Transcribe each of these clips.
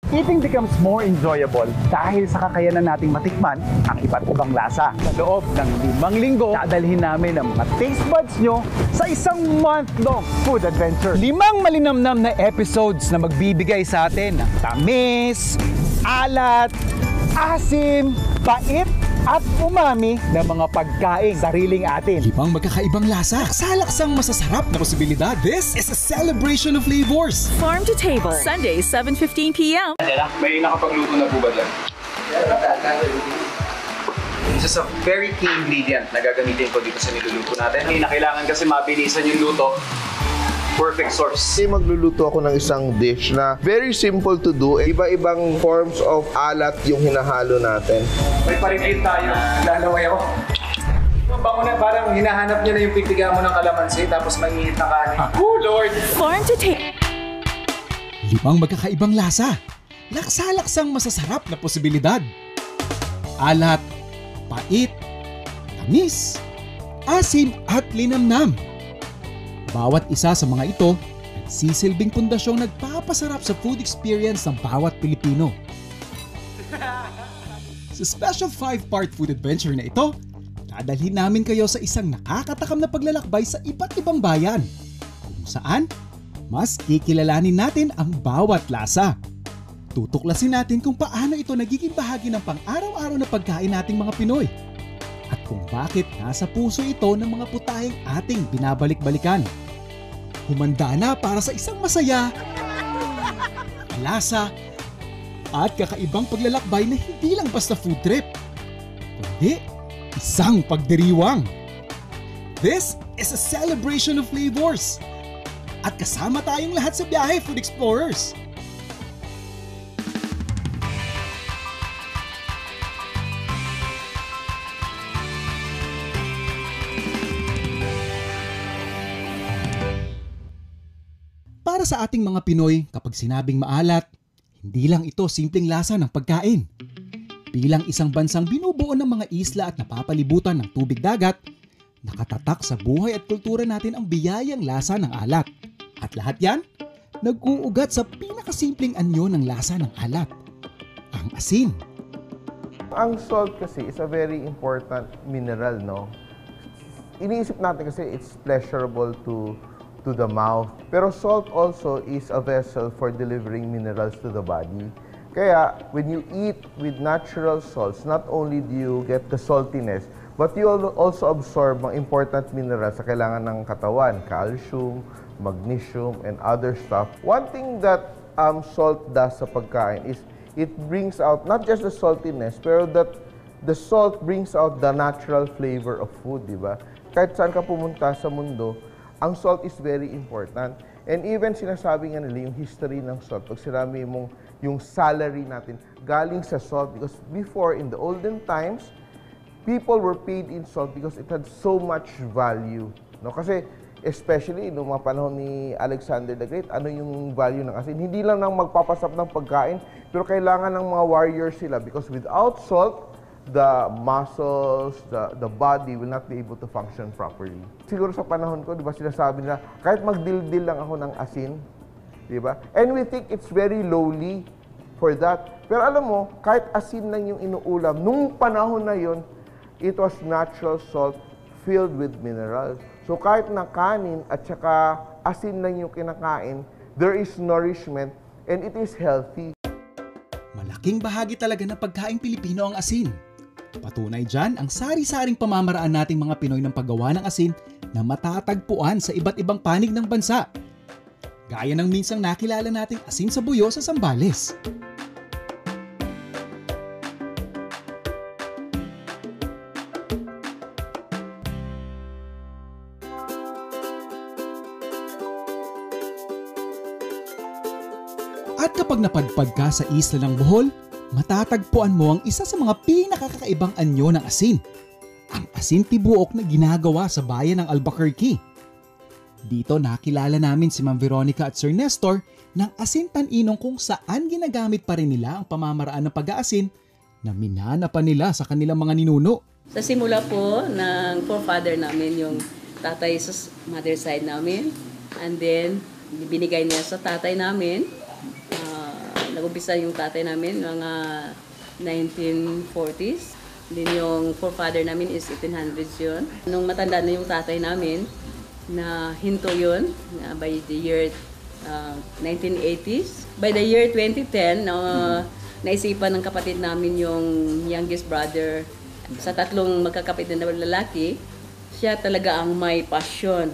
Eating becomes more enjoyable dahil sa kakayanan nating matikman ang iba't ibang lasa. Sa loob ng 5 linggo, dadalhin namin ang mga taste buds nyo sa isang month-long food adventure. 5 malinamnam na episodes na magbibigay sa atin ng tamis, alat, asim, pait, at umami ng mga pagkain sariling atin. 5 magkakaibang lasa, salaksang masasarap na posibilidad. This is a celebration of flavors. Farm to Table, Sunday, 7:15 p.m. May nakapagluto na po ba dyan? This is a very key ingredient na gagamitin ko dito sa niluluto natin. Kailangan kasi mabilisan yung luto. Perfect source. Magluluto ako ng isang dish na very simple to do. Iba-ibang forms of alat yung hinahalo natin. May pa-review tayo. Lalaway ako. Bango na, parang hinahanap niya na yung pitiga mo ng kalamansi tapos may init na kanin. Oh, Lord! Farm to Table. 5 magkakaibang lasa, laksa-laksang masasarap na posibilidad. Alat, pait, tamis, asim at linamnam. Bawat isa sa mga ito, nagsisilbing pundasyong nagpapasarap sa food experience ng bawat Pilipino. Sa special 5-part food adventure na ito, dadalhin namin kayo sa isang nakakatakam na paglalakbay sa iba't ibang bayan, kung saan mas kikilalanin natin ang bawat lasa. Tutuklasin natin kung paano ito nagiging bahagi ng pang-araw-araw na pagkain nating mga Pinoy, at kung bakit nasa puso ito ng mga putahing ating binabalik-balikan. Humanda na para sa isang masaya, lasa, at kakaibang paglalakbay na hindi lang basta food trip, kundi isang pagdiriwang. This is a celebration of flavors. At kasama tayong lahat sa biyahe, Food Explorers. Para sa ating mga Pinoy, kapag sinabing maalat, hindi lang ito simpleng lasa ng pagkain. Bilang isang bansang binubuo ng mga isla at napapalibutan ng tubig dagat, nakatatak sa buhay at kultura natin ang biyayang lasa ng alat. At lahat yan, nag-uugat sa pinakasimpleng anyo ng lasa ng alat, ang asin. Ang salt kasi is a very important mineral, no? Iniisip natin kasi it's pleasurable to the mouth. Pero salt also is a vessel for delivering minerals to the body. Kaya, when you eat with natural salts, not only do you get the saltiness, but you also absorb mga important minerals sa kailangan ng katawan, calcium, magnesium, and other stuff. One thing that salt does sa pagkain is it brings out not just the saltiness, pero that the salt brings out the natural flavor of food, di ba? Kahit saan ka pumunta sa mundo, ang salt is very important. And even sinasabi nga nila yung history ng salt. Pag sinabi mong yung salary natin, galing sa salt. Because before, in the olden times, people were paid in salt because it had so much value. No? Kasi especially noong mga panahon ni Alexander the Great, ano yung value ng asin? Hindi lang nang magpapasap ng pagkain, pero kailangan ng mga warriors sila. Because without salt, the muscles, the body will not be able to function properly. Siguro sa panahon ko, di ba, sinasabi nila, kahit magdildil lang ako ng asin, di ba? And we think it's very lowly for that. Pero alam mo, kahit asin lang yung inuulam, nung panahon na yon, it was natural salt filled with minerals. So kahit na kanin at saka asin lang yung kinakain, there is nourishment and it is healthy. Malaking bahagi talaga ng pagkaing Pilipino ang asin. Patunay dyan ang sari-saring pamamaraan nating mga Pinoy ng paggawa ng asin na matatagpuan sa iba't ibang panig ng bansa. Gaya ng minsang nakilala nating asin sa buyo sa Zambales. At kapag napadpad ka sa isla ng Bohol, matatagpuan mo ang isa sa mga pinakakakaibang anyo ng asin, ang asin tibuok na ginagawa sa bayan ng Albuquerque. Dito nakilala namin si Ma'am Veronica at Sir Nestor ng asin tan-inong kung saan ginagamit pa rin nila ang pamamaraan ng pag-aasin na minana pa nila sa kanilang mga ninuno. Sa simula po ng forefather namin, yung tatay sa mother side namin, and then binigay niya sa tatay namin. Nag-umpisa yung tatay namin, mga 1940s. Then yung forefather namin is 1800s yun. Nung matanda na yung tatay namin, na hinto yun, by the year 1980s. By the year 2010, naisipan ng kapatid namin yung youngest brother sa tatlong magkakapatid na lalaki. Siya talaga ang may passion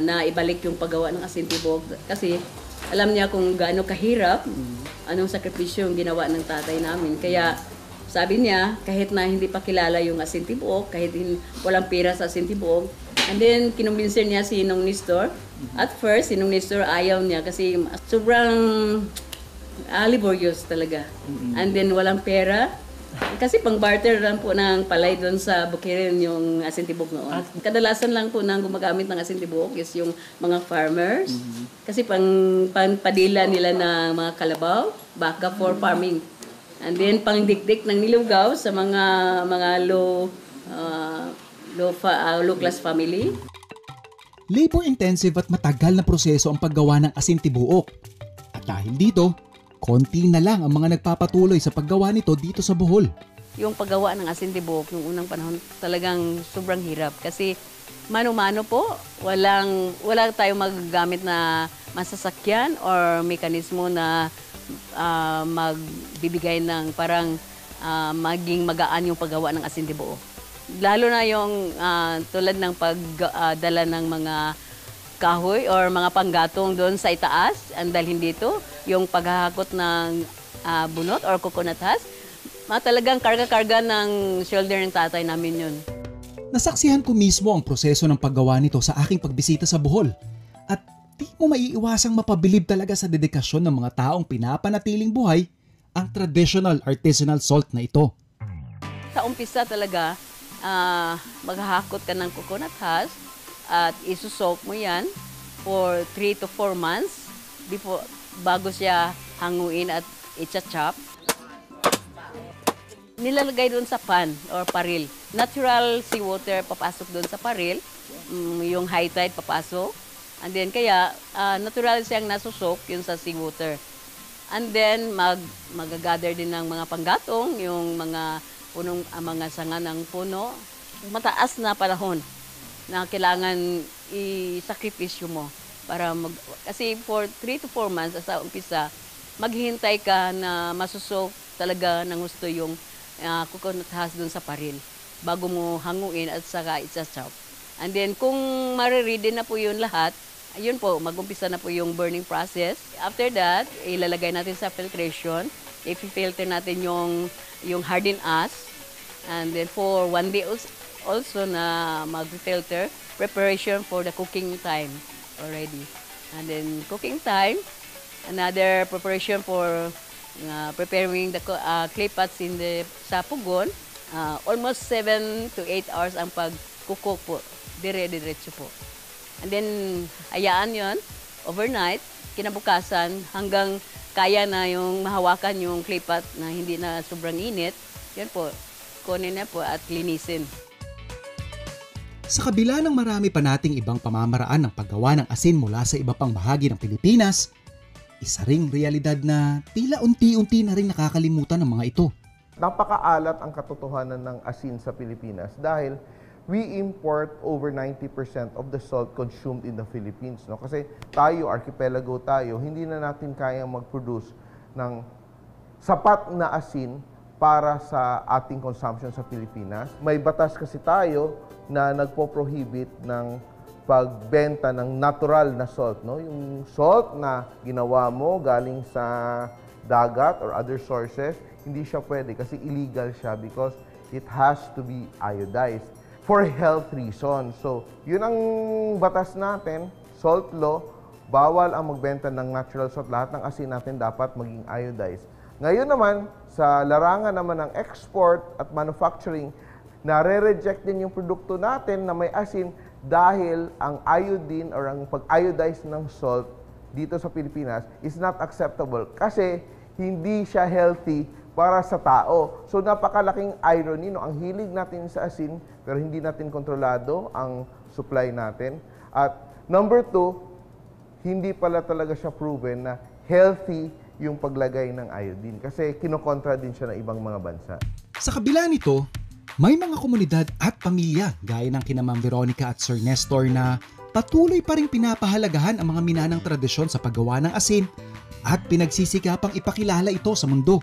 na ibalik yung paggawa ng asintibog. Kasi alam niya kung gaano kahirap, anong sakripisyo yung ginawa ng tatay namin. Kaya sabi niya, kahit na hindi pa kilala yung asintibog, kahit walang pera sa asintibog, and then kinumbinsin niya si Nong Nestor. At first, si Nong Nestor ayaw niya kasi sobrang laborious talaga. And then walang pera. Kasi pang barter lang po ng palay doon sa Bukirin yung asintibog noon. Kadalasan lang po nang gumagamit ng asintibog is yung mga farmers. Kasi pang padila nila ng mga kalabaw, baka for farming. And then pang dikdik ng nilugaw sa mga low class family. Labor-intensive at matagal na proseso ang paggawa ng asintibuok. At dahil dito, konti na lang ang mga nagpapatuloy sa paggawa nito dito sa Bohol. Yung paggawa ng asintibok, yung unang panahon, talagang sobrang hirap. Kasi mano-mano po, wala tayong magagamit na masasakyan or mekanismo na magbibigay ng parang maging magaan yung paggawa ng asintibok. Lalo na yung tulad ng pagdala ng mga kahoy or mga panggatong doon sa itaas, ang dalhin dito, yung paghahakot ng bunot or coconut husk, talagang karga-karga ng shoulder ng tatay namin yun. Nasaksihan ko mismo ang proseso ng paggawa nito sa aking pagbisita sa Bohol. At di mo maiiwasang mapabilib talaga sa dedikasyon ng mga taong pinapanatiling buhay ang traditional artisanal salt na ito. Sa umpisa talaga, maghahakot ka ng coconut husk at isusok mo yan for 3 to 4 months bago siya hanguin at i-chop. Nilalagay doon sa pan or paril. Natural seawater papasok doon sa paril, yung high tide papasok. And then kaya natural siyang nasusok yun sa seawater. And then magagather din ng mga panggatong, yung mga mga sanga ng puno. Mataas na panahon na kailangan i-sakripisyo mo para kasi for 3 to 4 months sa umpisa, maghihintay ka na masusok talaga ng gusto yung coconut husk dun sa paril bago mo hanguin at saka i-chop. And then kung mariready na po yun lahat, ayun po, mag-umpisa na po yung burning process. After that, ilalagay natin sa filtration. I-filter natin yung hardened ash. And then for 1 day also na mag-filter, preparation for the cooking time already. And then cooking time, another preparation for preparing the clay pots sa pugon. Almost 7 to 8 hours ang pag-cook po. Dire-diretso po. And then, hayaan yon overnight, kinabukasan, hanggang kaya na yung mahawakan yung clay pot na hindi na sobrang init. Yan po, kunin na po at linisin. Sa kabila ng marami pa nating ibang pamamaraan ng paggawa ng asin mula sa iba pang bahagi ng Pilipinas, isa ring realidad na tila unti-unti na rin nakakalimutan ng mga ito. Napakaalat ang katotohanan ng asin sa Pilipinas dahil we import over 90% of the salt consumed in the Philippines. No? Kasi tayo, archipelago tayo, hindi na natin kayang mag-produce ng sapat na asin para sa ating consumption sa Pilipinas. May batas kasi tayo na nagpo-prohibit ng pagbenta ng natural na salt. No? Yung salt na ginawa mo galing sa dagat or other sources, hindi siya pwede kasi illegal siya because it has to be iodized for health reasons. So, yun ang batas natin, salt law, bawal ang magbenta ng natural salt. Lahat ng asin natin dapat maging iodized. Ngayon naman, sa larangan naman ng export at manufacturing, nare-reject din yung produkto natin na may asin dahil ang iodine or ang pag-iodize ng salt dito sa Pilipinas is not acceptable kasi hindi siya healthy para sa tao. So napakalaking irony, no? Ang hilig natin sa asin pero hindi natin kontrolado ang supply natin. At number 2, hindi pala talaga siya proven na healthy yung paglagay ng iodine kasi kinokontra din siya ng ibang mga bansa. Sa kabila nito, may mga komunidad at pamilya gaya ng kina Ma'am Veronica at Sir Nestor na patuloy pa rin pinapahalagahan ang mga minanang tradisyon sa paggawa ng asin at pinagsisikapang ipakilala ito sa mundo.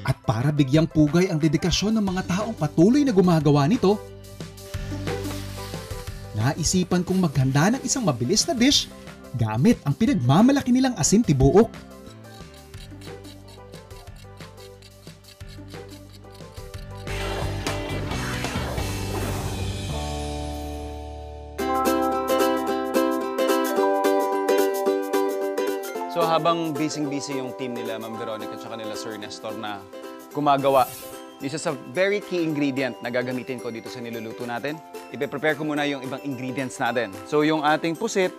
At para bigyang pugay ang dedikasyon ng mga taong patuloy na gumagawa nito, naisipan kong maghanda ng isang mabilis na dish gamit ang pinagmamalaki nilang asin tibuok. So habang busy-busy yung team nila, Ma'am Veronica at nila Sir Nestor na gumagawa, isa sa very key ingredient na gagamitin ko dito sa niluluto natin, ipe-prepare ko muna yung ibang ingredients natin. So yung ating pusit,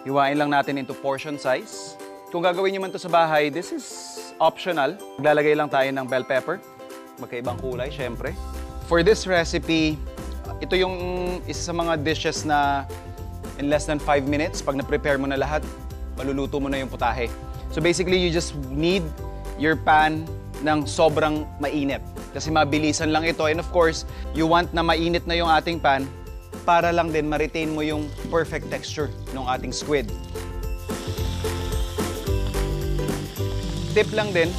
hiwain lang natin into portion size. Kung gagawin nyo man to sa bahay, this is optional. Maglalagay lang tayo ng bell pepper, magkaibang kulay, syempre. For this recipe, ito yung isa sa mga dishes na in less than 5 minutes, pag na-prepare mo na lahat, maluluto mo na yung putahe. So basically, you just need your pan ng sobrang mainit. Kasi mabilisan lang ito. And of course, you want na mainit na yung ating pan para lang din ma-retain mo yung perfect texture ng ating squid. Tip lang din,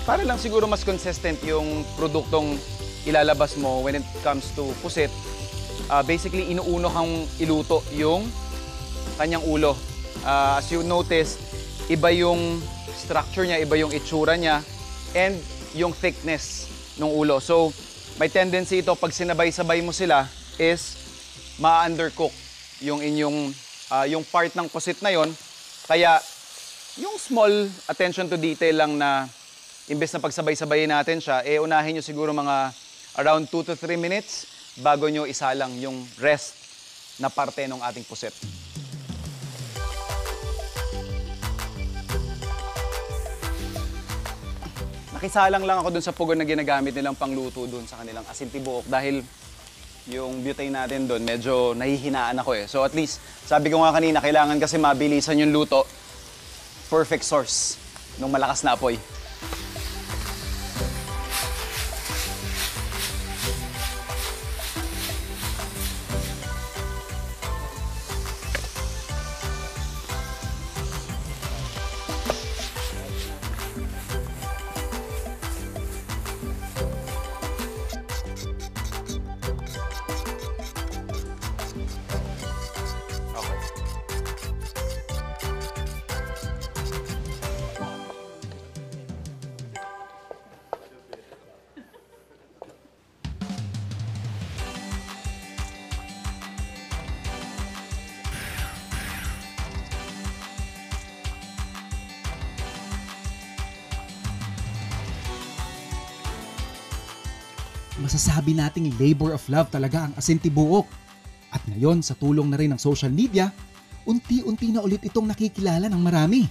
para lang siguro mas consistent yung produktong ilalabas mo when it comes to pusit. Basically, inuuno kang iluto yung kanyang ulo. As you notice, iba yung structure niya, iba yung itsura niya, and yung thickness ng ulo. So, may tendency ito, pag sinabay-sabay mo sila, is ma-undercook yung inyong, yung part ng pusit na yon. Kaya, yung small attention to detail lang na, imbes na pagsabay-sabayin natin siya, unahin nyo siguro mga around 2 to 3 minutes bago nyo isalang yung rest na parte ng ating pusit. Nakisalang lang ako dun sa pugon na ginagamit nilang pangluto dun sa kanilang asin tibuok dahil yung butane natin dun medyo nahihinaan ako eh. So at least, sabi ko nga kanina, kailangan kasi mabilisan yung luto. Perfect source ng malakas na apoy. Masasabi nating labor of love talaga ang asin tibuok. At ngayon, sa tulong na rin ng social media, unti-unti na ulit itong nakikilala ng marami.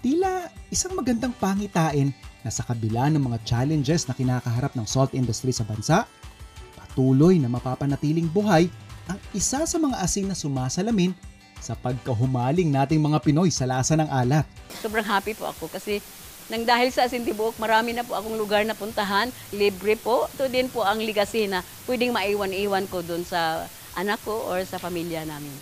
Tila isang magandang pangitain na sa kabila ng mga challenges na kinakaharap ng salt industry sa bansa, patuloy na mapapanatiling buhay ang isa sa mga asin na sumasalamin sa pagkahumaling nating mga Pinoy sa lasa ng alat. Sobrang happy po ako kasi nang dahil sa asin tibuok, marami na po akong lugar na puntahan, libre po. Ito din po ang legacy na pwedeng maiwan-iwan ko doon sa anak ko or sa pamilya namin.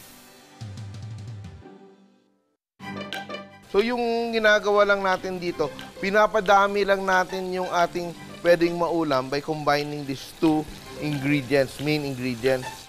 So yung ginagawa lang natin dito, pinapadami lang natin yung ating pwedeng maulam by combining these two ingredients, main ingredients.